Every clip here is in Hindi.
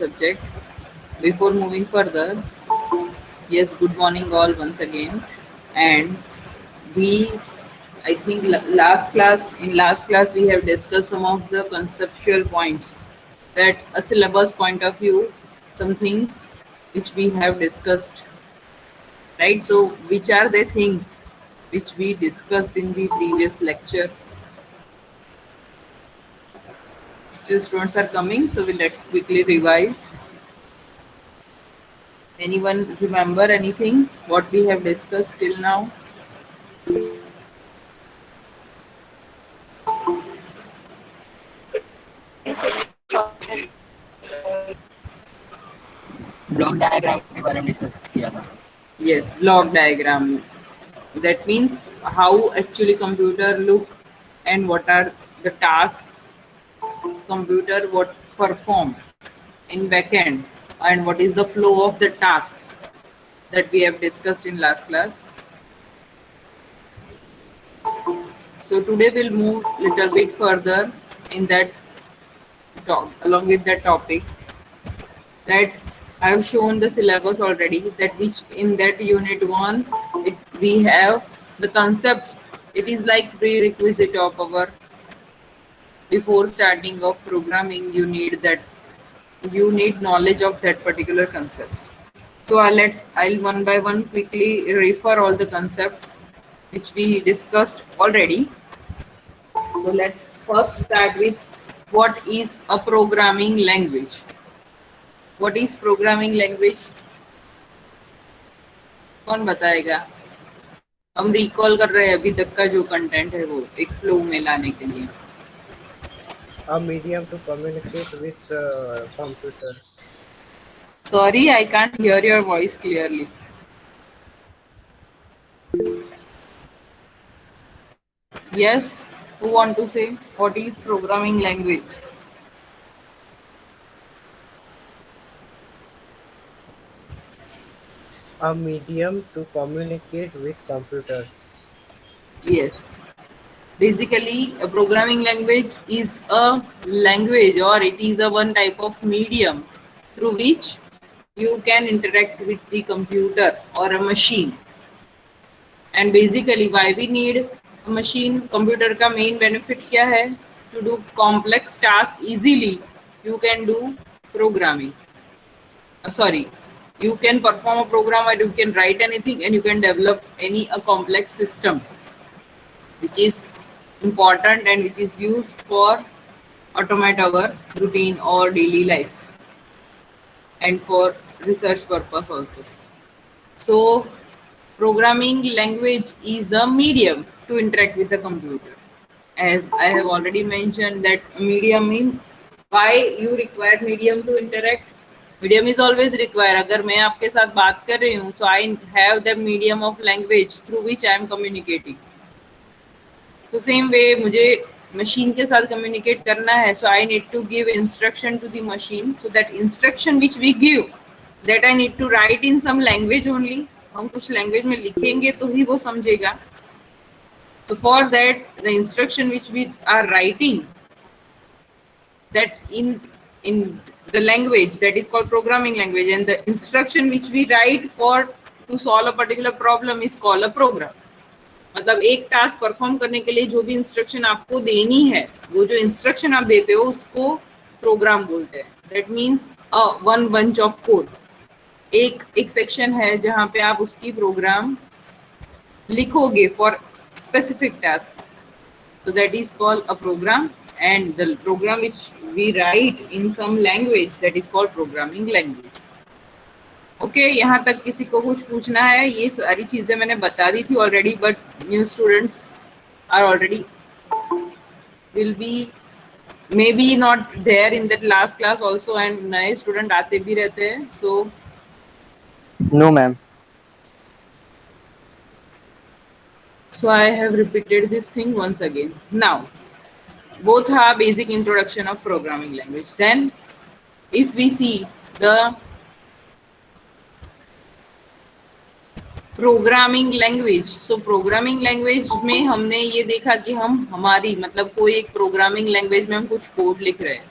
subject. Before moving further, yes, good morning all once again. And we, I think last class we have discussed some of the conceptual points that a syllabus point of view, some things which we have discussed, right? So, which are the things which we discussed in the previous lecture? Still students are coming, so let's quickly revise. Anyone remember anything what we have discussed till now? Block diagram के बारे में डिस्कस किया था. Yes, block diagram. That means how actually computer look and what are the tasks computer what perform in backend and what is the flow of the task that we have discussed in last class. So today we'll move little bit further in that talk along with that topic that I have shown the syllabus already, that which in that unit 1 we have the concepts. It is like prerequisite of our before starting of programming. You need knowledge of that particular concepts. So I'll one by one quickly refer all the concepts which we discussed already. So let's first start with what is a programming language. What is programming language? कौन बताएगा? हम रिकॉल कर रहे हैं अभी तक का जो कंटेंट है वो एक फ्लो में लाने के लिए. A medium to communicate with computer. Sorry, I can't hear your voice clearly. Yes, who want to say what is programming language? A medium to communicate with computers. Yes. Basically, a programming language is a language or it is a one type of medium through which you can interact with the computer or a machine. And basically, why we need a machine? Computer का main benefit क्या है? To do complex tasks easily, you can do programming. You can perform a program or you can write anything and you can develop a complex system which is important and which is used for automate our routine or daily life and for research purpose also. So programming language is a medium to interact with the computer. As I have already mentioned that medium means why you require medium to interact. Medium is always required. अगर मैं आपके साथ बात कर रही हूँ, so I have the medium of language through which I am communicating. So same way मुझे machine के साथ communicate करना है, so I need to give instruction to the machine. So that instruction which we give, that I need to write in some language only. हम कुछ language में लिखेंगे तो ही वो समझेगा. So for that, the instruction which we are writing, that in the language that is called programming language, and the instruction which we write for to solve a particular problem is called a program. मतलब एक टास्क परफॉर्म करने के लिए जो भी इंस्ट्रक्शन आपको देनी है, वो जो इंस्ट्रक्शन आप देते हो उसको प्रोग्राम बोलते हैं. That means one bunch of code. एक सेक्शन है जहाँ पे आप उसकी प्रोग्राम लिखोगे for specific task. So that is called a program, and the program which we write in some language, that is called programming language. Okay यहाँ तक किसी को कुछ पूछना है? ये सारी चीजें मैंने बता दी थी already, but new students are already will be may be not there in that last class also, and नए स्टूडेंट आते भी रहते हैं. So no ma'am. So I have repeated this thing once again. Now, both are basic introduction of programming language. Then, if we see the programming language, so programming language में हमने ये देखा कि हम हमारी मतलब कोई एक प्रोग्रामिंग लैंग्वेज में हम कुछ कोड लिख रहे हैं.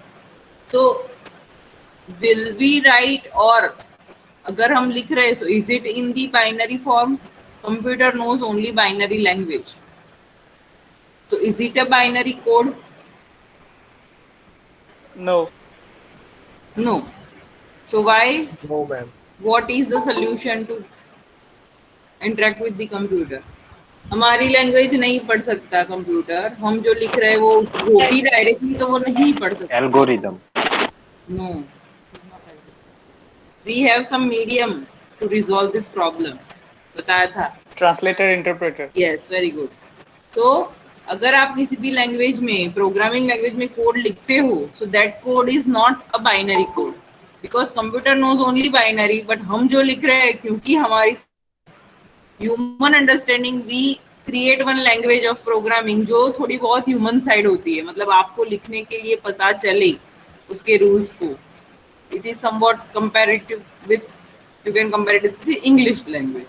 सो will we write, और अगर हम लिख रहे हैं so is it in the binary form? Computer knows only binary language. So is it a binary code? No. No. So why? No, ma'am. What is the solution to interact with the computer? हमारी लैंग्वेज नहीं पढ़ सकता कंप्यूटर, हम जो लिख रहे हैं वो भी डायरेक्टली तो वो नहीं पढ़ सकता. Algorithm. No. We have some medium to resolve this problem. बताया था. Translator, interpreter. Yes, very good. So अगर आप किसी भी लैंग्वेज में, प्रोग्रामिंग लैंग्वेज में कोड लिखते हो, so that code is not a binary code because computer knows only binary. But हम जो लिख रहे हैं, क्योंकि हमारी human understanding, we create one language of programming जो थोड़ी बहुत ह्यूमन साइड होती है, मतलब आपको लिखने के लिए पता चले उसके रूल्स को. It is somewhat comparative with, you can compare it with the English language.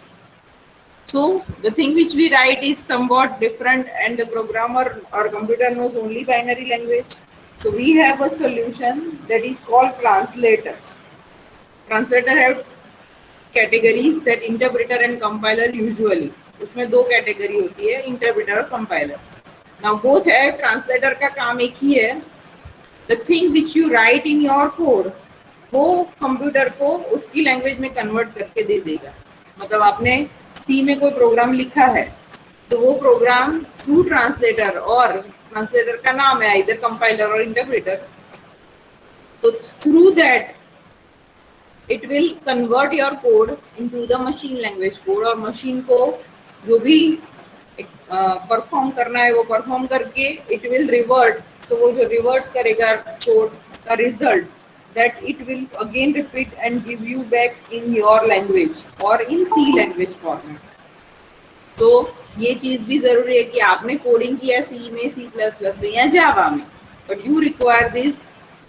So the thing which we write is somewhat different, and the programmer or computer knows only binary language. So we have a solution that is called translator. Translator have categories that interpreter and compiler usually. उसमें दो कैटेगरी होती है, इंटरप्रेटर और compiler. Now both have, translator का काम एक ही है. The thing which you write in your code, वो कंप्यूटर को उसकी लैंग्वेज में कन्वर्ट करके दे देगा. मतलब आपने सी में कोई प्रोग्राम लिखा है तो वो प्रोग्राम थ्रू ट्रांसलेटर, और ट्रांसलेटर का नाम है इधर कंपाइलर और interpreter, so through that it will convert your code into the machine language code, और मशीन को जो भी परफॉर्म करना है वो परफॉर्म करके it will revert. So वो जो रिवर्ट करेगा कोड का result, that it will again repeat and give you back in your language or in C language format. तो ये चीज भी जरूरी है कि आपने कोडिंग किया सी में, C++ में या जावा में, but you require this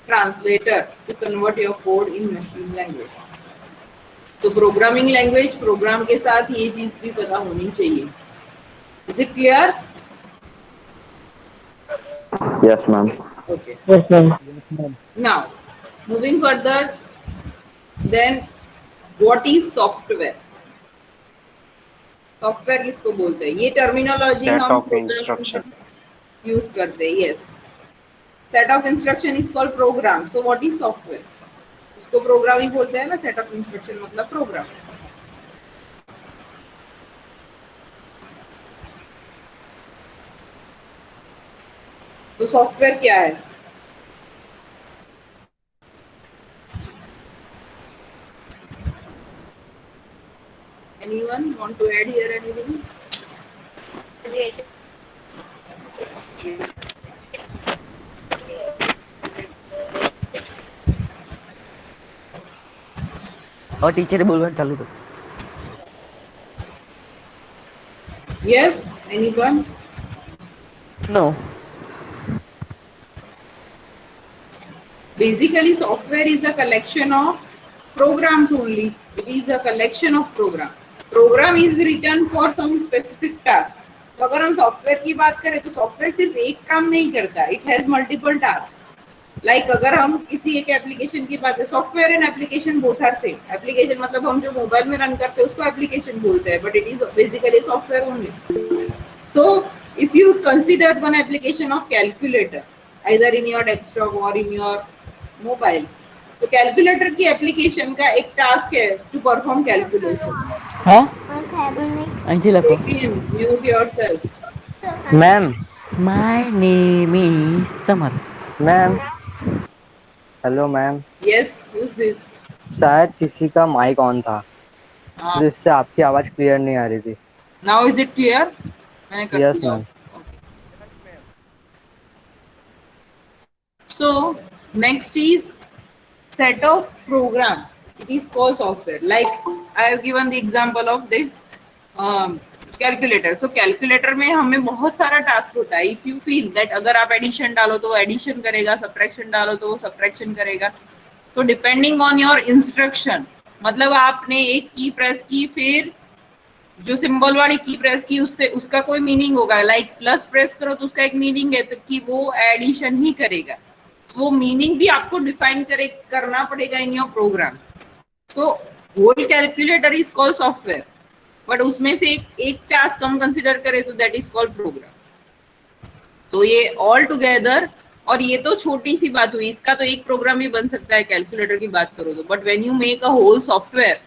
translator to convert your code in machine language. तो प्रोग्रामिंग लैंग्वेज, प्रोग्राम के साथ ये चीज भी पता होनी चाहिए. Is it clear? Yes, ma'am. Okay. Yes, ma'am. Now, moving further, then what is software? Software किसको बोलते हैं? ये टर्मिनोलॉजी Set हम of instruction. यूज करते हैं. Yes. Set of instruction is called program. So what is software? उसको प्रोग्राम ही बोलते हैं ना. सेट ऑफ इंस्ट्रक्शन मतलब प्रोग्राम. तो सॉफ्टवेयर क्या है? Anyone want to add here anything? और टीचर बोल रहे चालू कर. Yes, anyone? No. Basically, software is a collection of programs only. It is a collection of program. Program is written for some specific task. तो अगर हम सॉफ्टवेयर की बात करें तो सॉफ्टवेयर सिर्फ एक काम नहीं करता. It has multiple tasks. Like अगर हम किसी एक एप्लीकेशन की बात करें, software and application both are same. Application मतलब हम जो मोबाइल में रन करते हैं उसको एप्लीकेशन बोलते हैं, but it is basically software only. So if you consider one application of calculator, either in your desktop or in your mobile, तो कैलकुलेटर की एप्लीकेशन का एक टास्क है टू परफॉर्म कैलकुलेशन. हाँ ऐसे लखो. Mute yourself. Ma'am. My name is Samar. Ma'am. Hello ma'am. Yes, who is this? शायद किसी का माइक ऑन था जिससे आपकी आवाज क्लियर नहीं आ रही थी. Now is it clear? मैंने कर यस दिया. Ma'am. So next is set of program. It is called software. Like I have given the example of this calculator. So calculator में हमें बहुत सारा टास्क होता है. If you feel that अगर आप एडिशन डालो तो एडिशन करेगा, सब्ट्रैक्शन डालो तो सब्ट्रैक्शन करेगा. तो डिपेंडिंग ऑन योर इंस्ट्रक्शन, मतलब आपने एक की प्रेस की, फिर जो सिंबल वाली की प्रेस की, उससे उसका कोई मीनिंग होगा. लाइक प्लस प्रेस करो तो उसका एक मीनिंग है, तो कि वो एडिशन ही करेगा. वो मीनिंग भी आपको डिफाइन करना पड़ेगा in your program. So whole calculator is called software, but उसमें से एक टास्क हम कंसिडर करें तो दैट इज कॉल्ड प्रोग्राम. तो ये ऑल टुगेदर, और ये तो छोटी सी बात हुई, इसका तो एक प्रोग्राम भी बन सकता है कैलकुलेटर की बात करो तो. But when you make a whole software,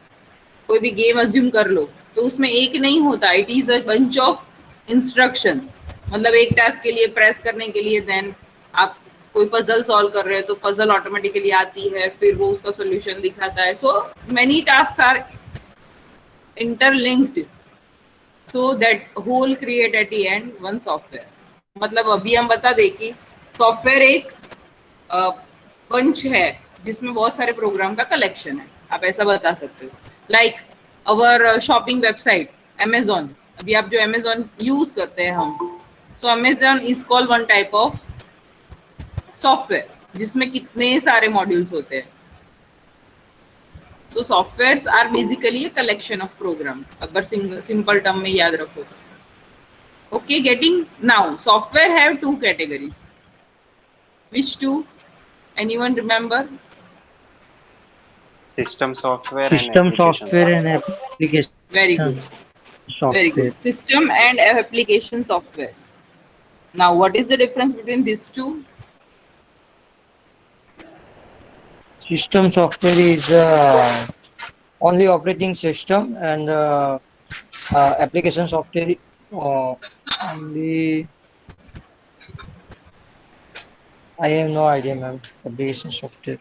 कोई भी गेम अज्यूम कर लो, तो उसमें एक नहीं होता, it is a bunch of instructions. मतलब एक टास्क के लिए प्रेस करने के लिए, देन आप कोई पजल सॉल्व कर रहे हो तो पजल ऑटोमेटिकली आती है, फिर वो उसका सोल्यूशन दिखाता है. So many task are interlinked, so that whole create at the end one software. मतलब अभी हम बता दें कि सॉफ्टवेयर एक बंच है जिसमें बहुत सारे प्रोग्राम का कलेक्शन है, आप ऐसा बता सकते हो. Like our shopping website Amazon, अभी आप जो अमेजोन यूज करते हैं हम, so Amazon is called one type of software जिसमें कितने सारे मॉड्यूल्स होते हैं. So softwares are basically a collection of program, अगर सिंपल टर्म में याद रखो तो. Okay, getting now, software have two categories. Which two? Anyone remember? System software System and software and application Very good. Very software. good. System and application softwares. Now, what is the difference between these two? System software is only operating system, and application software only. I have no idea, ma'am. Application software.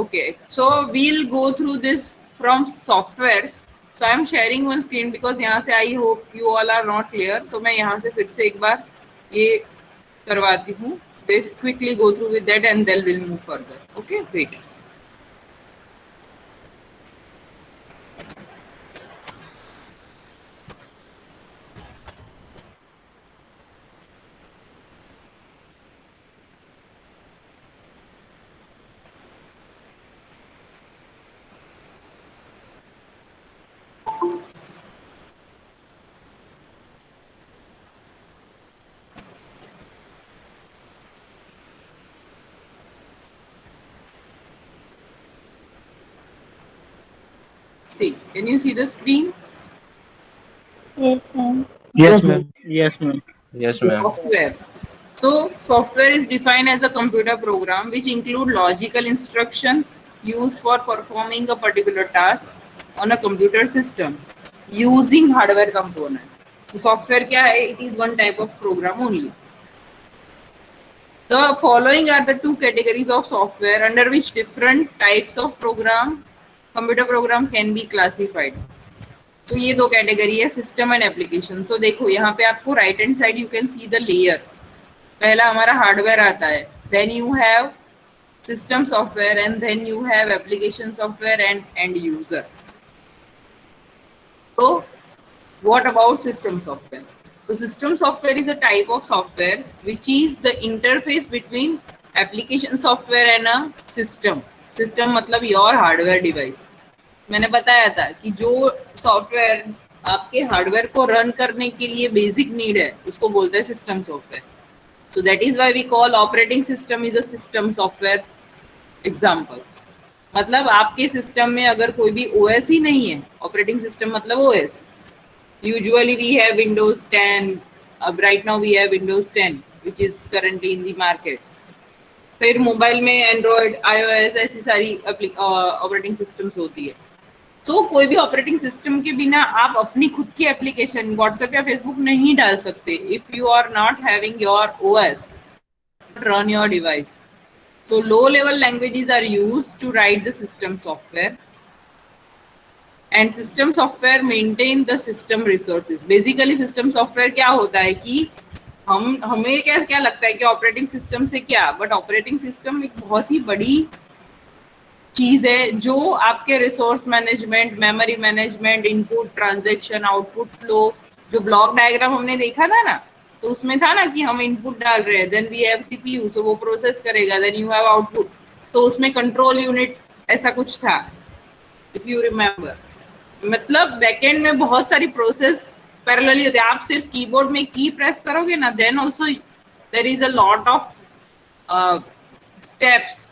Okay. So we'll go through this from softwares. So I am sharing one screen because यहाँ से I hope you all are not clear. So मैं यहाँ से फिर से एक बार ये करवाती हूँ. Quickly go through with that and then we'll move further. Okay, wait. See, can you see the screen? Yes, ma'am. Yes, ma'am. Yes, ma'am. Software. So software is defined as a computer program which include logical instructions used for performing a particular task on a computer system using hardware component. So software क्या है? It is one type of program only. The following are the two categories of software under which different types of computer program can be classified. तो ये दो कैटेगरी है, सिस्टम एंड एप्लीकेशन. तो देखो यहाँ पे आपको right hand side you can see the layers. पहला हमारा हार्डवेयर आता है, then you have system software and then you have application software and and user. तो what about system software? So system software is a type of software which is the interface between application software and a system. System मतलब your hardware device. मैंने बताया था कि जो सॉफ्टवेयर आपके हार्डवेयर को रन करने के लिए बेसिक नीड है उसको बोलते हैं system software. So that is why we call operating system is a system software example. मतलब आपके सिस्टम में अगर कोई भी ओएस ही नहीं है, ऑपरेटिंग सिस्टम मतलब OS. Usually we have Windows 10. Right now we have Windows 10, which is currently in the market. फिर मोबाइल में एंड्रॉयड, iOS ऐसी सारी ऑपरेटिंग सिस्टम्स होती है. तो कोई भी ऑपरेटिंग सिस्टम के बिना आप अपनी खुद की एप्लीकेशन व्हाट्सएप या फेसबुक नहीं डाल सकते if you are not having your OS run your device. So low level languages are used to write the system software. And system software maintain the system resources. Basically system software क्या होता है कि हमें क्या लगता है कि ऑपरेटिंग सिस्टम से क्या, बट ऑपरेटिंग सिस्टम एक बहुत ही बड़ी चीज है जो आपके resource management, memory management, input, transaction, output flow, जो ब्लॉक डायग्राम हमने देखा था ना, तो उसमें था ना कि हम इनपुट डाल रहे हैं, देन वी हैव सीपीयू, सो वो प्रोसेस करेगा, देन यू हैव आउटपुट, तो उसमें कंट्रोल यूनिट ऐसा कुछ था इफ यू रिमेम्बर. मतलब बैकएंड में बहुत सारी प्रोसेस पैरेलली होती है. आप सिर्फ कीबोर्ड में की प्रेस करोगे ना, then also there is a lot of steps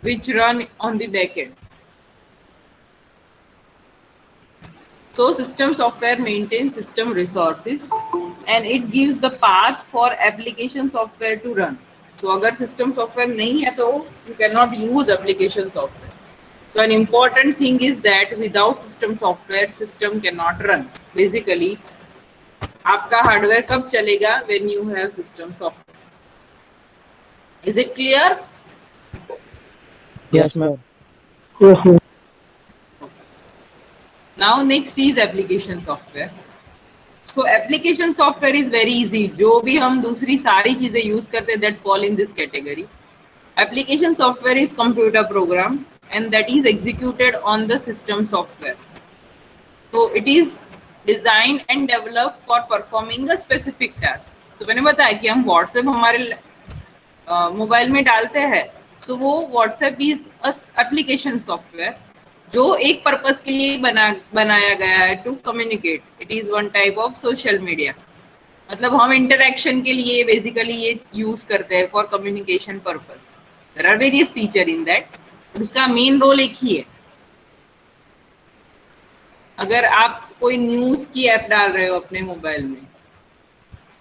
which run on the backend. So system software maintains system resources and it gives the path for application software to run. So अगर system software नहीं है तो you cannot use application software. So an important thing is that without system software, system cannot run. Basically, आपका hardware कब चलेगा? When you have system software. Is it clear? Yes, ma'am. Now next is application software. So application software is very easy. जो भी हम दूसरी सारी चीजें use करते हैं that fall in this category. Application software is computer program and that is executed on the system software. So it is designed and developed for performing a specific task. So मैंने बताया कि हम WhatsApp हमारे मोबाइल में डालते हैं. So वो WhatsApp is a application software जो एक पर्पस के लिए बनाया गया है to communicate. It is one type of social media. मतलब हम इंटरेक्शन के लिए बेसिकली ये यूज करते हैं for communication purpose. There are various feature in that. उसका मेन रोल एक ही है. अगर आप कोई न्यूज की ऐप डाल रहे हो अपने मोबाइल में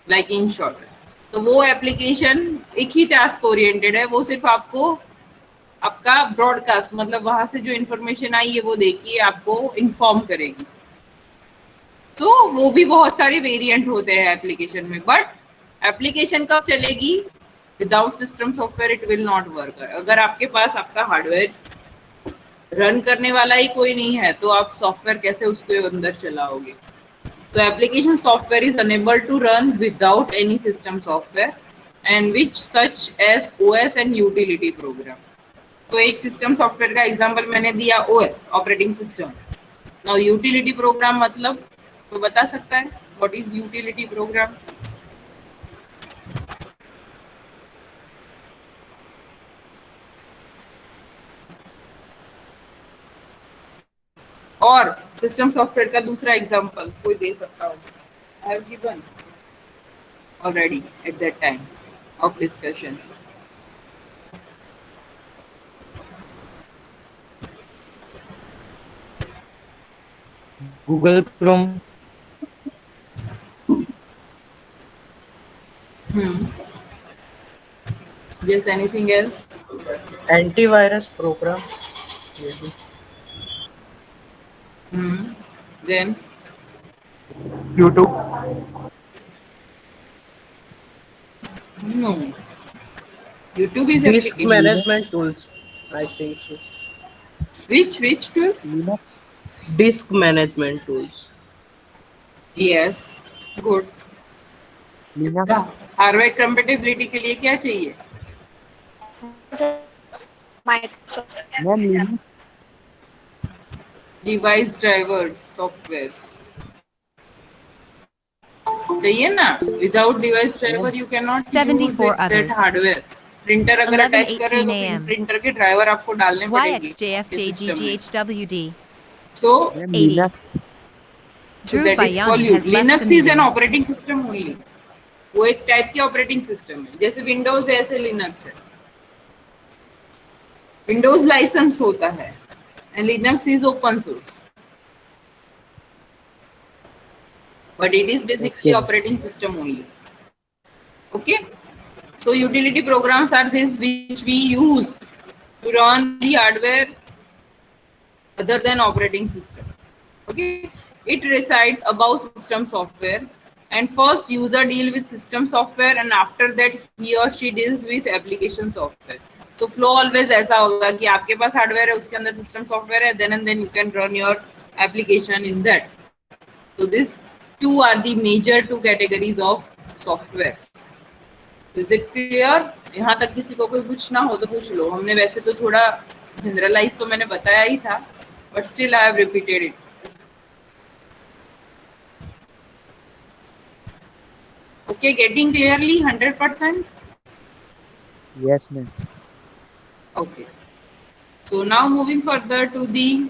लाइक इन शॉर्ट, तो वो एप्लीकेशन एक ही टास्क ओरिएंटेड है. वो सिर्फ आपको आपका ब्रॉडकास्ट मतलब वहां से जो इन्फॉर्मेशन आई है वो देखिए आपको इन्फॉर्म करेगी. तो वो भी बहुत सारे वेरिएंट होते हैं एप्लीकेशन में. बट एप्लीकेशन कब चलेगी? Without system software it will not work. अगर आपके पास आपका हार्डवेयर रन करने वाला ही कोई नहीं है तो आप सॉफ्टवेयर कैसे उसके अंदर चलाओगे? So application software is unable to run without any system software and which such as OS and utility program. तो एक सिस्टम सॉफ्टवेयर का एग्जांपल मैंने दिया OS operating system. Now utility program मतलब तो बता सकता है व्हाट इज यूटिलिटी प्रोग्राम? और सिस्टम सॉफ्टवेयर का दूसरा एग्जांपल कोई दे सकता हो? I have given already eight that time of discussion. Google Chrome. Yes, anything else? Antivirus program. Maybe. Then YouTube. no. YouTube is Disk application. management tools. I think so. Which tool? Linux. Disk management tools. Yes, good. Linux. Hardware compatibility के लिए क्या चाहिए? Linux. डिवाइस ड्राइवर्स सॉफ्टवेयर्स चाहिए ना. Without device driver you can not 74 that hardware. Printer अगर अटैच कर रहे हो 11:18 तो प्रिंटर के ड्राइवर आपको डालने पड़ेंगे. YXJFJGGHWD. So 80. Drew that is Bayani called has left Linux the is an meeting. operating system only. वो एक टाइप की ऑपरेटिंग सिस्टम है. जैसे विंडोज है ऐसे लिनक्स है. विंडोज लाइसेंस होता है and Linux is open source, but it is basically operating system only. Okay, so utility programs are this which we use to run the hardware other than operating system. Okay, it resides above system software and first user deal with system software and after that he or she deals with application software. So flow always ऐसा होगा कि आपके पास हार्डवेयर है उसके अंदर सिस्टम सॉफ्टवेयर है then and then you can run your application in that. So these two are the major two categories of softwares. Is it clear? यहाँ तक किसी को कोई पूछना हो तो पूछ लो. हमने वैसे तो थोड़ा जनरलाइज तो मैंने बताया ही था but still I have repeated it. Okay, getting clearly 100%? Yes, ma'am. Okay. So now moving further to the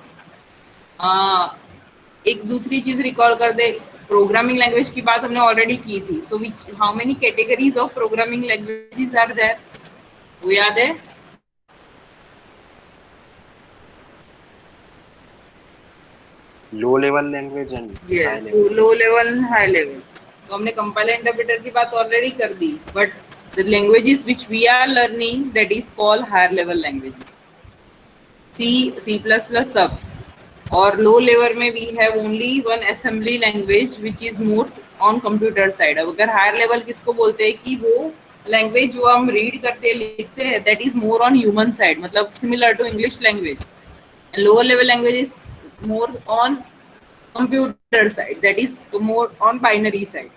एक दूसरी चीज रिकॉल कर दे. प्रोग्रामिंग लैंग्वेज की बात हमने ऑलरेडी की थी. So which how many categories of programming languages are there? वो याद है? Low level language and high yes, level. Low level and high level. तो हमने कंपाइलर इंटरप्रेटर की बात ऑलरेडी कर दी, but the languages which we are learning that is called higher level languages, C, C plus plus सब। और लो लेवल में we have only one assembly language which is more on computer side. अब अगर हायर लेवल किसको बोलते हैं कि वो लैंग्वेज जो हम रीड करते हैं लिखते हैं that is more on human side, मतलब similar to English language. Lower level language is more on computer side, that is more on binary side,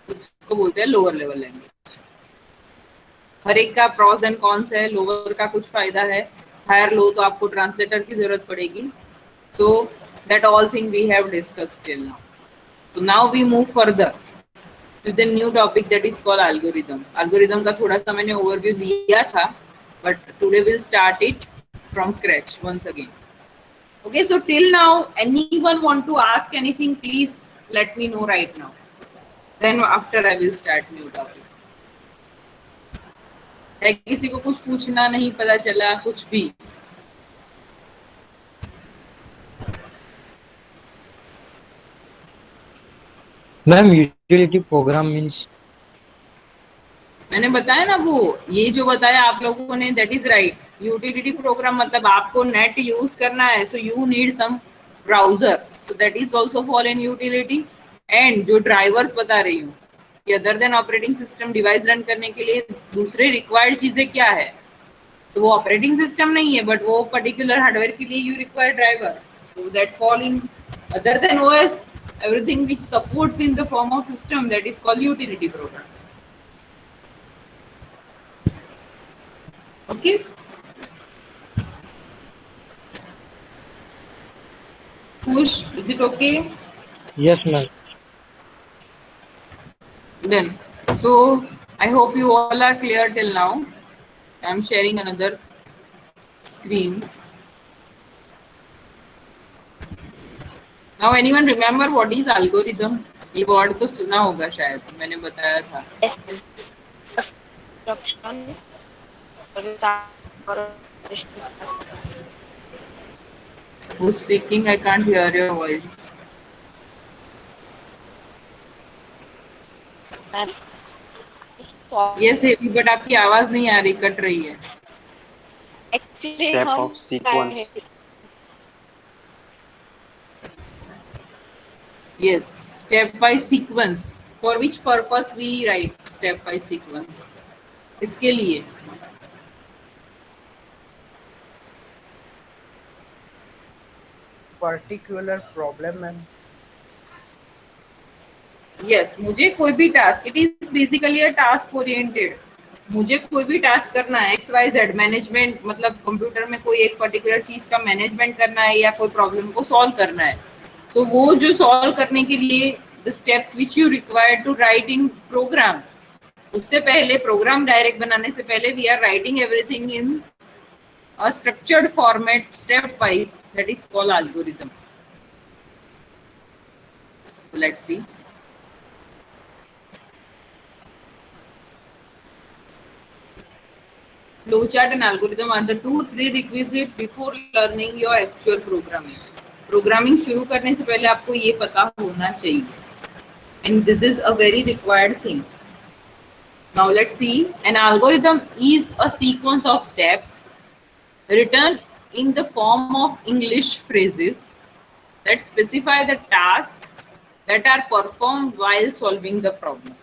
उसको बोलते हैं लोअर लेवल लैंग्वेज। हर एक का प्रॉस एंड कॉन्स है, लोअर का कुछ फायदा है, हायर लो तो आपको ट्रांसलेटर की जरूरत पड़ेगी। So that all thing we have discussed till now. तो now we move further to the new topic that is called algorithm. Algorithm का थोड़ा सा मैंने ओवरव्यू दिया था, but today will start it from scratch once again. Okay, so till now, anyone want to ask anything, please let me know right now. Then after I will start new topic. है किसी को कुछ पूछना, नहीं पता चला कुछ भी? Ma'am utility programme means? मैंने बताया ना, वो ये जो बताया आप लोगों ने that is right. Utility program मतलब आपको नेट यूज करना है, so you need some browser, so that is also fall in utility. And जो ड्राइवर्स बता रही हूँ कि other than operating system device run करने के लिए दूसरे रिक्वायर्ड चीजें क्या है, तो वो ऑपरेटिंग सिस्टम नहीं है, बट वो पर्टिकुलर हार्डवेयर के लिए you require driver, so that fall in other than OS, everything which supports in the form of system, that is called utility program. Okay, Kush, is it okay? Yes ma'am. Then so I hope you all are clear till now. I'm sharing another screen. Now anyone remember what is algorithm? ये वर्ड तो सुना होगा शायद, मैंने बताया था। Who's speaking? I can't hear your voice. Yes, but आपकी आवाज नहीं आ रही, कट रही है। Step of sequence. Yes, step-wise sequence. For which purpose we write step-wise sequence? इसके लिए Particular problem ma'am. Yes, मुझे कोई भी task, it is basically a task oriented. मुझे कोई भी टास्क करना है, एक्स वाई जेड मैनेजमेंट, मतलब कंप्यूटर में कोई एक पर्टिकुलर चीज का मैनेजमेंट करना है या कोई प्रॉब्लम को सॉल्व करना है। सो वो जो सॉल्व करने के लिए the steps which you require to write in program, उससे पहले प्रोग्राम डायरेक्ट बनाने से पहले we are writing everything in a structured format step wise, that is called algorithm. Let's see. Flowchart and algorithm are the two prerequisites before learning your actual programming. Programming शुरू करने से पहले आपको ये पता होना चाहिए, and this is a very required thing. Now let's see. An algorithm is a sequence of steps written in the form of English phrases that specify the tasks that are performed while solving the problem.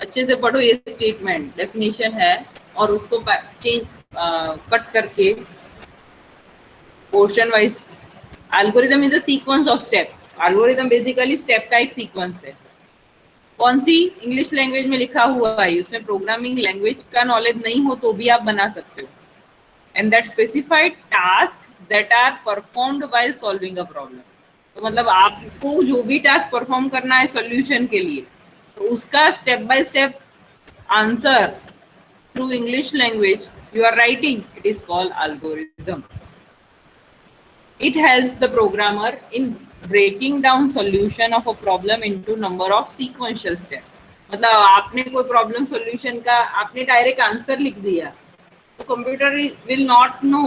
अच्छे से पढ़ो, ये स्टेटमेंट डेफिनेशन है और उसको चेंज कट करके portion wise. Algorithm is a sequence of step. Algorithm basically step का एक सीक्वेंस है। कौन सी? इंग्लिश लैंग्वेज में लिखा हुआ है, उसमें प्रोग्रामिंग लैंग्वेज का नॉलेज नहीं हो तो भी आप बना सकते हो। And that specified task that are performed while solving a problem. तो मतलब आपको जो भी टास्क परफॉर्म करना है सॉल्यूशन के लिए, तो उसका step by step answer through English language you are writing, it is called algorithm. It helps the programmer in breaking down solution of a problem into number of sequential steps. मतलब आपने कोई प्रॉब्लम सॉल्यूशन का आपने डायरेक्ट आंसर लिख दिया, तो कंप्यूटर विल नॉट नो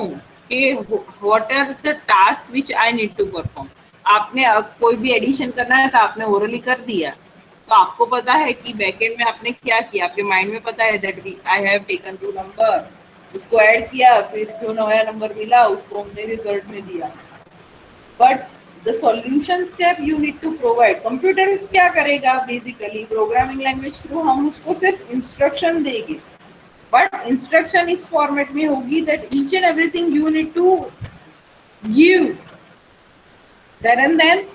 कि what are the task which I need to perform. आपने अब कोई भी एडिशन करना है तो आपने ओरली कर दिया, तो आपको पता है कि बैकएंड में आपने क्या किया, आपके माइंड में पता है that I have taken 2 number, उसको ऐड किया, फिर जो नया नंबर मिला उसको हमने रिजल्ट में दिया। But the solution step you need to provide. Computer क्या करेगा बेसिकली, प्रोग्रामिंग लैंग्वेज थ्रू हम उसको सिर्फ इंस्ट्रक्शन देंगे, बट इंस्ट्रक्शन इस फॉर्मेट में होगी that each and everything you need to give then and then.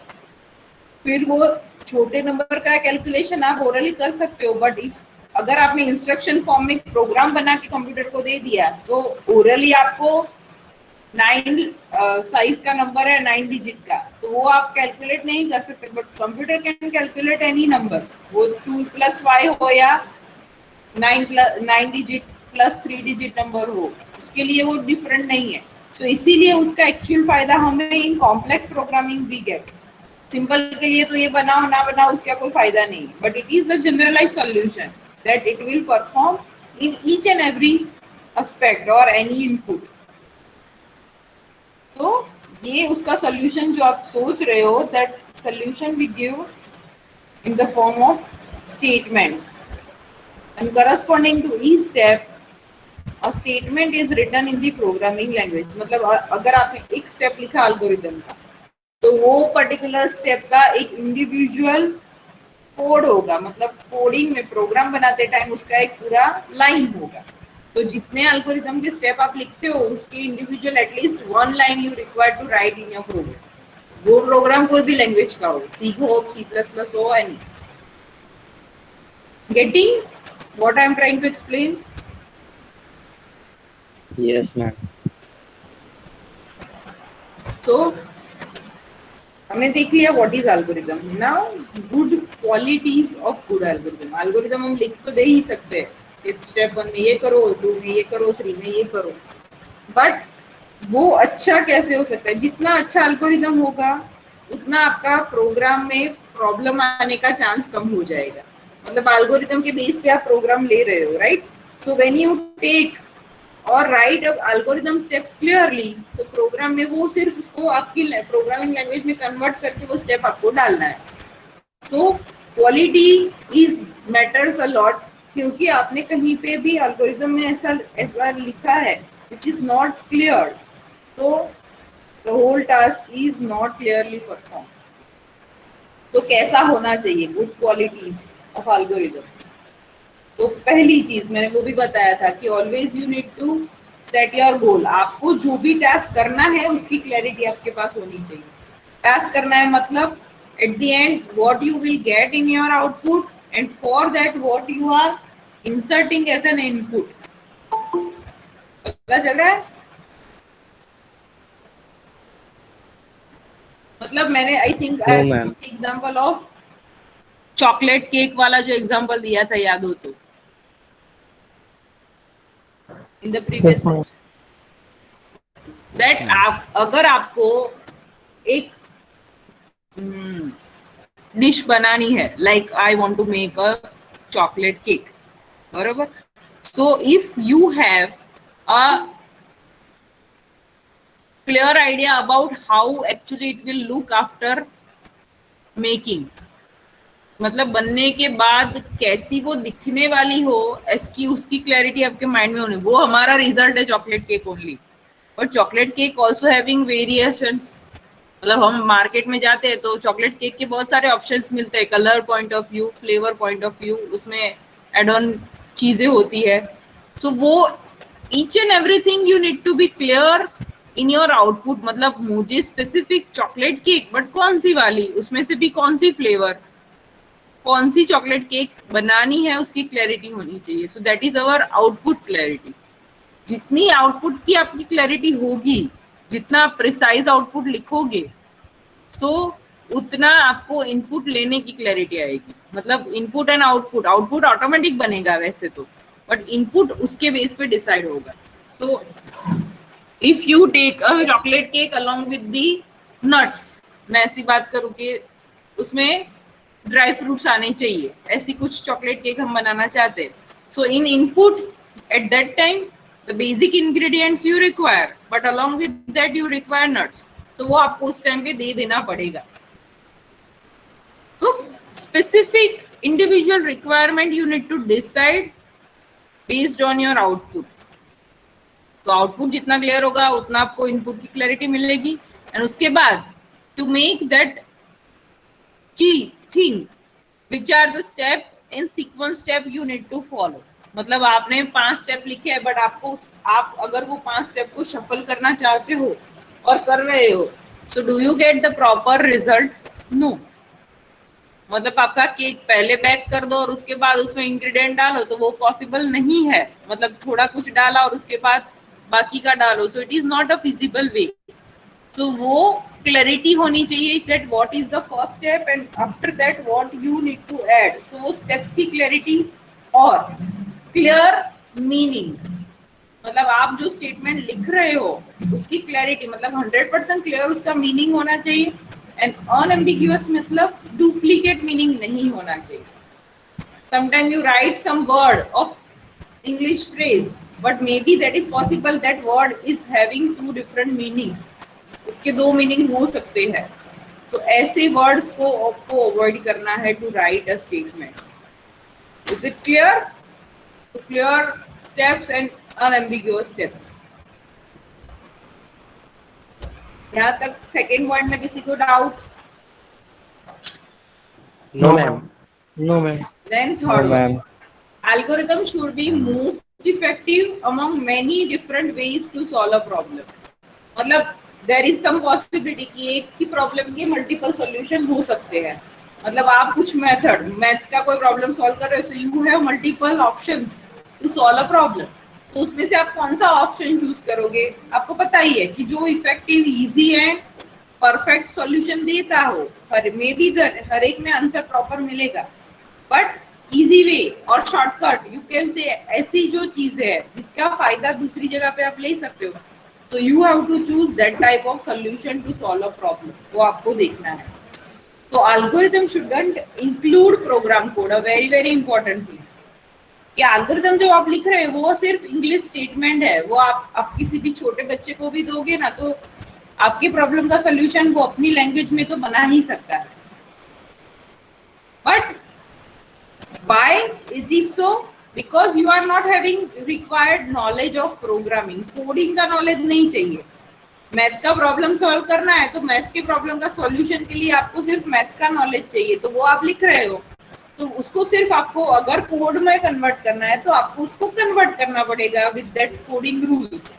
फिर वो छोटे नंबर का कैलकुलेशन आप ओरली कर सकते हो, बट इफ अगर आपने इंस्ट्रक्शन फॉर्म में प्रोग्राम बना के कंप्यूटर को दे दिया तो ओरली आपको 9 साइज का नंबर है 9 डिजिट का, तो वो आप कैलकुलेट नहीं कर सकते, but computer can calculate any number, वो 2 + 5 हो या 9 डिजिट प्लस 3 डिजिट नंबर हो, उसके लिए वो डिफरेंट नहीं है। तो इसीलिए उसका एक्चुअल फायदा हमें in complex programming we get. Simple के लिए तो ये बनाओ ना बनाओ उसका कोई फायदा नहीं, but it is a generalized solution that it will perform in each and every aspect और एनी इनपुट। तो ये उसका सॉल्यूशन जो आप सोच रहे हो, that solution we give in the form of statements and corresponding to each step a statement is written in the programming language। मतलब अगर आपने एक स्टेप लिखा एल्गोरिथम का, तो वो पर्टिकुलर स्टेप का एक इंडिविजुअल कोड होगा, मतलब कोडिंग में प्रोग्राम बनाते टाइम उसका एक पूरा लाइन होगा। तो जितने एल्गोरिथम के स्टेप आप लिखते हो उसके individual at least 1 line you require to write in your program. वो प्रोग्राम कोई भी लैंग्वेज का हो, सी हो, C++ हो, any. Getting what I am trying to explain? Yes, ma'am. So हमने देख लिया what is algorithm. Now good qualities of good algorithm. Algorithm हम लिख तो दे ही सकते हैं, स्टेप 1 में ये करो, 2 में ये करो, 3 में ये करो, बट वो अच्छा कैसे हो सकता है? जितना अच्छा एल्गोरिथम होगा उतना आपका प्रोग्राम में प्रॉब्लम आने का चांस कम हो जाएगा। मतलब एल्गोरिथम के बेस पे आप प्रोग्राम ले रहे हो, right? So when you take और राइट एल्गोरिथम स्टेप्स क्लियरली, तो प्रोग्राम में वो सिर्फ उसको आपकी प्रोग्रामिंग लैंग्वेज में कन्वर्ट करके वो स्टेप आपको डालना है। So quality is matters a lot, क्योंकि आपने कहीं पे भी एल्गोरिथम में ऐसा लिखा है व्हिच इज नॉट क्लियर, तो the whole task is not clearly perform. तो कैसा होना चाहिए गुड क्वालिटीज ऑफ एल्गोरिथम? तो पहली चीज मैंने वो भी बताया था कि always you need to set your goal. आपको जो भी टास्क करना है उसकी क्लैरिटी आपके पास होनी चाहिए। टास्क करना है मतलब at the end what you will get in your output, and for that what you are inserting as an input. पता चल रहा है? मतलब मैंने I think example of chocolate cake वाला जो एग्जांपल दिया था, याद हो तो, in the previous session, that आप अगर आपको एक डिश बनानी है, like I want to make a chocolate cake, बरोबर? So if you have a clear idea about how actually it will look after making, मतलब बनने के बाद कैसी वो दिखने वाली हो, इसकी उसकी क्लैरिटी आपके माइंड में होनी, वो हमारा रिजल्ट है chocolate cake only. But chocolate cake also having variations, मतलब हम मार्केट में जाते हैं तो चॉकलेट केक के बहुत सारे ऑप्शंस मिलते हैं, colour point of view, flavour point of view, उसमें एड ऑन चीजें होती है। सो वो each and everything you need to be clear in your output. मतलब मुझे स्पेसिफिक चॉकलेट केक, बट कौन सी वाली, उसमें से भी कौन सी फ्लेवर, कौन सी चॉकलेट केक बनानी है, उसकी क्लैरिटी होनी चाहिए। सो that is our output clarity. जितनी आउटपुट की आपकी क्लैरिटी होगी, जितना आप प्रिसाइज आउटपुट लिखोगे, सो उतना आपको इनपुट लेने की क्लैरिटी आएगी। मतलब input and output, output automatic बनेगा वैसे तो, बट इनपुट उसके बेस पे डिसाइड होगा। So if you take a chocolate cake along with the nuts, मैं ऐसी बात करूँ कि उसमें ड्राई फ्रूट्स आने चाहिए, ऐसी कुछ चॉकलेट केक हम बनाना चाहते हैं. So in input at that time the basic ingredients you require, but along with that you require nuts. So वो आपको उस टाइम पे दे देना पड़ेगा. तो specific individual requirement you need to decide based on your output. तो आउटपुट जितना क्लियर होगा उतना आपको इनपुट की क्लैरिटी मिलेगी. एंड उसके बाद to make that thing which are the step in sequence step you need to follow. मतलब आपने 5 स्टेप लिखे हैं, बट आप अगर वो 5 स्टेप को शफल करना चाहते हो और कर रहे हो, so do you get the proper result? No. मतलब आपका केक पहले बेक कर दो और उसके बाद उसमें इंग्रेडिएंट डालो, तो वो पॉसिबल नहीं है. मतलब थोड़ा कुछ डाला और उसके बाद बाकी का डालो. So it is not a feasible way. So वो क्लैरिटी होनी चाहिए that what is the first step and after that what you need to add. So वो स्टेप्स की क्लैरिटी और क्लियर मीनिंग. मतलब आप जो स्टेटमेंट लिख रहे हो उसकी क्लैरिटी, मतलब 100% क्लियर उसका मीनिंग होना चाहिए. एंड अनएम्बिग्युअस मतलब डुप्लीकेट मीनिंग नहीं होना चाहिए. Sometime you write some word of English phrase, but maybe that is possible that word is having 2 different meanings. उसके 2 मीनिंग हो सकते हैं. So ऐसे वर्ड्स को आपको अवॉइड करना है to write a statement. Is it clear? So clear steps and unambiguous steps. यहाँ तक सेकेंड पॉइंट में किसी को doubt? No, ma'am. No, ma'am. Then third one. Algorithm should be most effective among many different ways to solve a problem. मतलब there is some possibility कि एक ही प्रॉब्लम के मल्टीपल सॉल्यूशन हो सकते हैं. मतलब आप कुछ मेथड मैथ्स का कोई प्रॉब्लम सॉल्व कर रहे हो, so you have multiple options to solve a problem. तो उसमें से आप कौन सा ऑप्शन चूज करोगे? आपको पता ही है कि जो effective, easy and perfect solution देता हो. मे बी हर एक में आंसर प्रॉपर मिलेगा, बट इजी वे और शॉर्टकट यू कैन से ऐसी जो चीजें है जिसका फायदा दूसरी जगह पे आप ले सकते हो. So you have to choose that type of solution to solve a problem. वो आपको देखना है. तो algorithm shouldn't include program code. A very very important thing कि एल्गोरिथम जो आप लिख रहे हैं वो सिर्फ इंग्लिश स्टेटमेंट है. वो आप किसी भी छोटे बच्चे को भी दोगे ना, तो आपके प्रॉब्लम का सॉल्यूशन वो अपनी लैंग्वेज में तो बना ही सकता है. But why it is so? Because you are not having required knowledge of programming. Coding का नॉलेज नहीं चाहिए. मैथ्स का प्रॉब्लम सॉल्व करना है तो मैथ्स के प्रॉब्लम का सॉल्यूशन के लिए आपको सिर्फ मैथ्स का नॉलेज चाहिए. तो वो आप लिख रहे हो, तो उसको सिर्फ आपको अगर कोड में कन्वर्ट करना है तो आपको उसको कन्वर्ट करना पड़ेगा विद दैट कोडिंग रूल्स.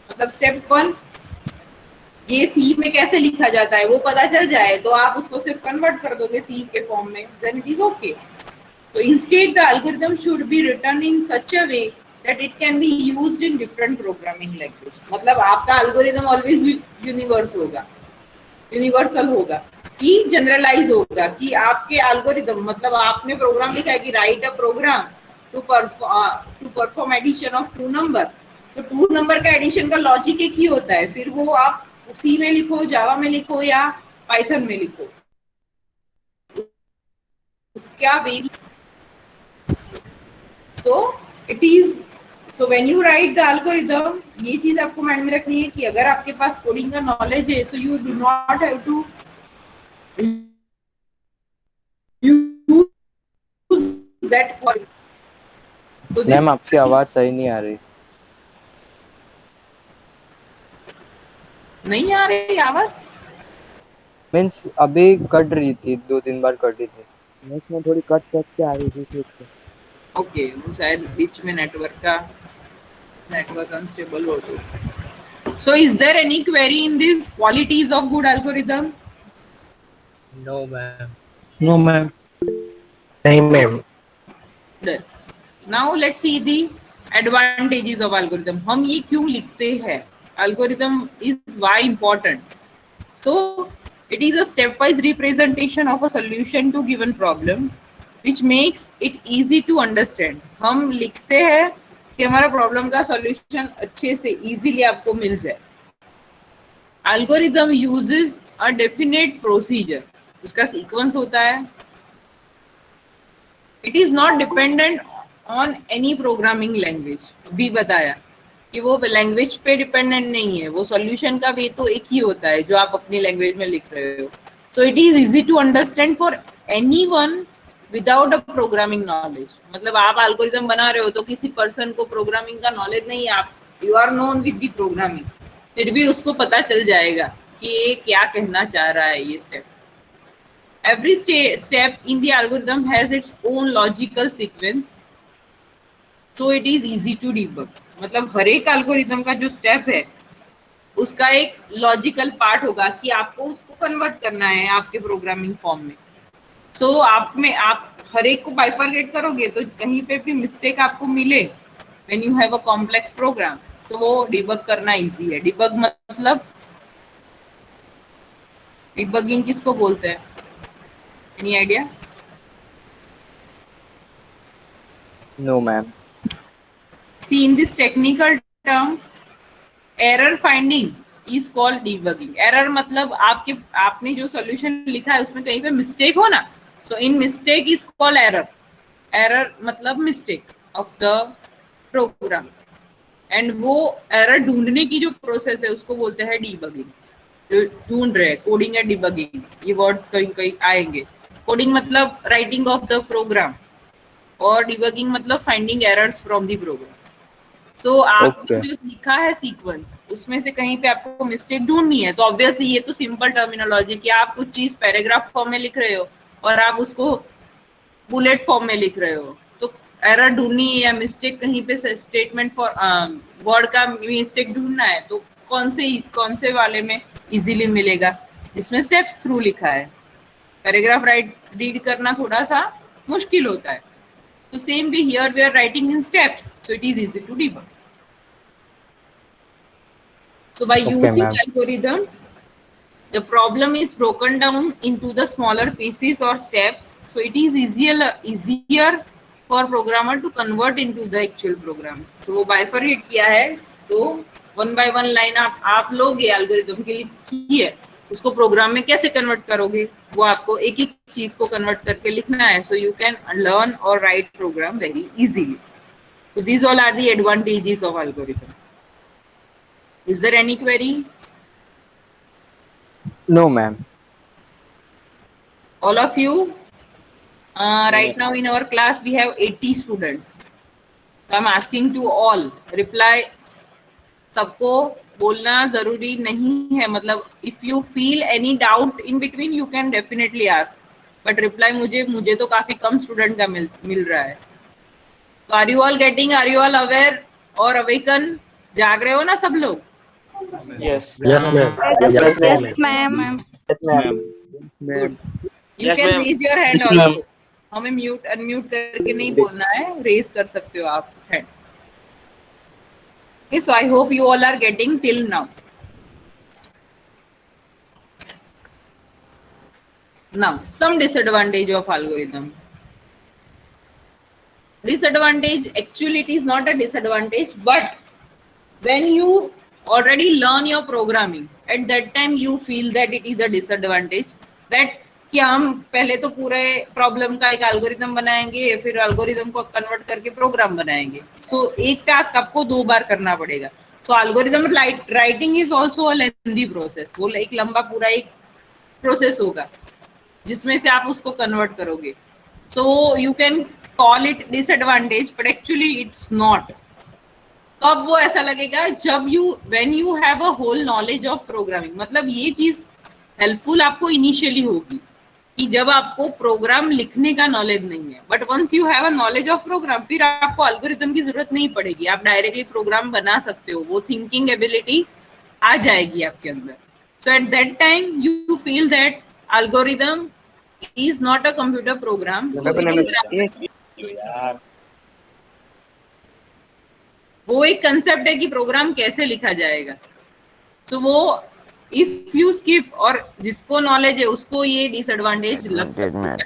मतलब स्टेप 1 ये सी में कैसे लिखा जाता है वो पता चल जाए तो आप उसको सिर्फ कन्वर्ट कर दोगे सी के फॉर्म में, then it is okay. So instead, the algorithm should be written in such a way that it can be used in different programming language. मतलब आपका algorithm always universal होगा कि generalize होगा कि आपके algorithm, मतलब आपने प्रोग्राम लिखा है कि write a program to perform addition of 2 number. तो 2 number का एडिशन का लॉजिक एक ही होता है. फिर वो आप सी में लिखो, जावा में लिखो या पाइथन में लिखो, उसका very. So when you write the algorithm, ये चीज आपको माइंड में रखनी है कि अगर आपके पास कोडिंग का नॉलेज है, so you do not have to use that for. Ma'am आपकी आवाज सही नहीं आ रही. नहीं आ रही आवाज? मीन्स अभी कट रही थी, 2-3 बार कटी थी. मैथ्स में थोड़ी कट के आ रही थी. ओके, वो शायद बीच में नेटवर्क अनस्टेबल हो गया. So is there any query in this qualities of good algorithm? No, ma'am. No, ma'am. नहीं, ma'am. Now let's see the advantages of algorithm. हम ये क्यों लिखते हैं? Algorithm is why important. So it is a stepwise representation of a solution to given problem which makes it easy to understand. हम लिखते हैं कि हमारा प्रॉब्लम का सॉल्यूशन अच्छे से इजीली आपको मिल जाए. Algorithm uses a definite procedure. उसका सीक्वेंस होता है it is not dependent on any programming language. भी बताया कि वो लैंग्वेज पे डिपेंडेंट नहीं है, वो सॉल्यूशन का वे तो एक ही होता है जो आप अपनी लैंग्वेज में लिख रहे हो। So it is easy to understand for anyone without a programming knowledge. मतलब आप एल्गोरिथम बना रहे हो तो किसी पर्सन को प्रोग्रामिंग का नॉलेज नहीं है, आप you are known with the programming, फिर भी उसको पता चल जाएगा कि ये क्या कहना चाह रहा है ये step. Every step in the algorithm has its own logical sequence, so it is easy to debug. मतलब हर एक एल्गोरिथम का जो स्टेप है उसका एक लॉजिकल पार्ट होगा कि आपको उसको कन्वर्ट करना है आपके प्रोग्रामिंग फॉर्म में। सो आप हर एक को बाइफरकेट करोगे तो कहीं पे भी मिस्टेक आपको मिले when you have a complex program, तो वो डिबग करना इजी है। डिबग मतलब डिबगिंग किसको बोलते हैं? Any idea? No, ma'am. See, in this technical term, error finding is called debugging. Error मतलब आपने जो solution लिखा है उसमें कहीं पे mistake हो ना, so in mistake is called error. Error मतलब mistake of the program. And वो error ढूंढने की जो process है उसको बोलते हैं debugging. जो ढूंढ रहे हैं, कोडिंग या डिबगिंग, ये वर्ड्स कहीं कहीं आएंगे। कोडिंग मतलब राइटिंग ऑफ द प्रोग्राम और डिबगिंग मतलब finding errors from the program. So आपने जो लिखा है सीक्वेंस उसमें से कहीं पे आपको मिस्टेक ढूंढनी है, तो ऑब्वियसली ये तो सिंपल टर्मिनोलॉजी कि आप कुछ चीज पैराग्राफ फॉर्म में लिख रहे हो और आप उसको बुलेट फॉर्म में लिख रहे हो, तो एरर ढूंढनी है या मिस्टेक कहीं पे स्टेटमेंट फॉर वर्ड का मिस्टेक ढूंढना है, तो कौन से वाले में इजीली मिलेगा? जिसमें स्टेप्स थ्रू लिखा है। पैराग्राफ रीड करना थोड़ा सा मुश्किल होता है, तो same way here we are writing in steps, so it is easy to debug. So by using algorithm the problem is broken down into the smaller pieces or steps, so it is easier for programmer to convert into the actual program. So वो bifurcate किया है, तो वन बाय वन लाइन आप लोगे एल्गोरिथम के लिए है, उसको प्रोग्राम में कैसे कन्वर्ट करोगे वो आपको एक एक चीज को कन्वर्ट करके लिखना है। सो यू कैन लर्न और write program very easily. So these all are the advantages of algorithm. Is there any query? No, ma'am. All of you, right now in our class we have 80 students. So I'm asking to all, reply सबको बोलना जरूरी नहीं है, मतलब if you feel any doubt in between you can definitely ask, but reply मुझे तो काफी कम स्टूडेंट का मिल रहा है। तो are you all getting, are you all aware or awaken? जाग रहे हो ना सब लोग? Yes. Yes, ma'am. Yes, ma'am. Good. You Yes, can ma'am. raise your hand Yes, ma'am. also. हमें म्यूट अनम्यूट करके नहीं बोलना है, रेज कर सकते हो आप hand. Okay, so I hope you all are getting till now. Now, some disadvantage of algorithm. Disadvantage, actually it is not a disadvantage, but when you already learn your programming, at that time you feel that it is a disadvantage, that कि हम पहले तो पूरे प्रॉब्लम का एक एल्गोरिथम बनाएंगे, फिर एल्गोरिथम को कन्वर्ट करके प्रोग्राम बनाएंगे। सो एक टास्क आपको 2 बार करना पड़ेगा। So algorithm writing is also a lengthy process, वो एक लंबा पूरा एक प्रोसेस होगा जिसमें से आप उसको कन्वर्ट करोगे। So you can call it disadvantage, but actually it's not. तब वो ऐसा लगेगा जब when you have a whole knowledge of programming, मतलब ये चीज हेल्पफुल आपको इनिशियली होगी कि जब आपको प्रोग्राम लिखने का नॉलेज नहीं है, but once you have a knowledge of program, फिर आपको एल्गोरिथम की जरूरत नहीं पड़ेगी, आप डायरेक्टली प्रोग्राम बना सकते हो, वो थिंकिंग एबिलिटी आ जाएगी आपके अंदर। So at that time you feel that algorithm is not a computer program. वो एक कंसेप्ट है कि प्रोग्राम कैसे लिखा जाएगा। सो वो इफ यू स्किप, और जिसको नॉलेज है उसको ये डिसएडवांटेज लग सकता है।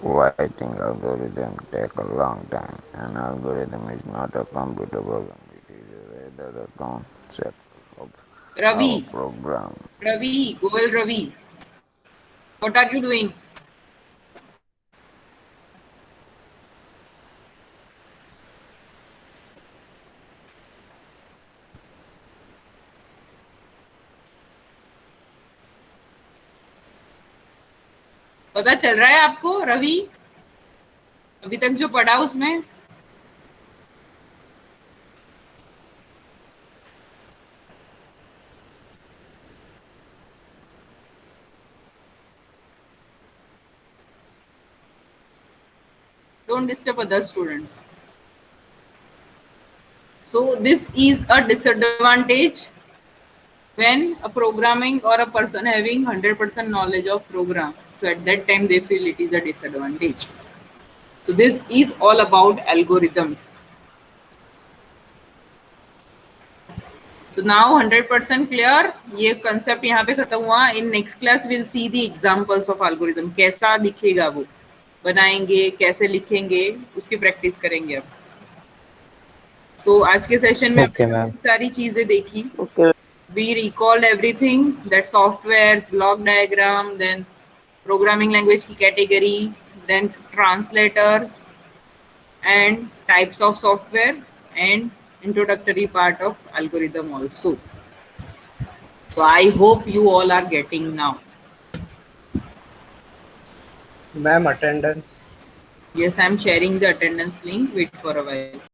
Writing algorithm take a long time. An algorithm is not a computer program. It is rather a concept of Ravi, our program. Goel Ravi, what are you doing? पता चल रहा है आपको रवि, अभी तक जो पढ़ा उसमें? Don't disturb other students. So this is a disadvantage when a programming or a person having 100% knowledge of program. So at that time they feel it is a disadvantage. So this is all about algorithms. So now 100% clear. ये concept यहाँ पे खत्म हुआ. In next class we'll see the examples of algorithm. कैसा दिखेगा वो, बनाएंगे कैसे, लिखेंगे, उसकी प्रैक्टिस करेंगे अब. So आज के सेशन में Okay, ma'am. सारी चीजें देखी. We recalled everything, that software, block diagram, then programming language की category, then translators and types of software and introductory part of algorithm also. So I hope you all are getting now. Ma'am, attendance. Yes, I am sharing the attendance link. Wait for a while.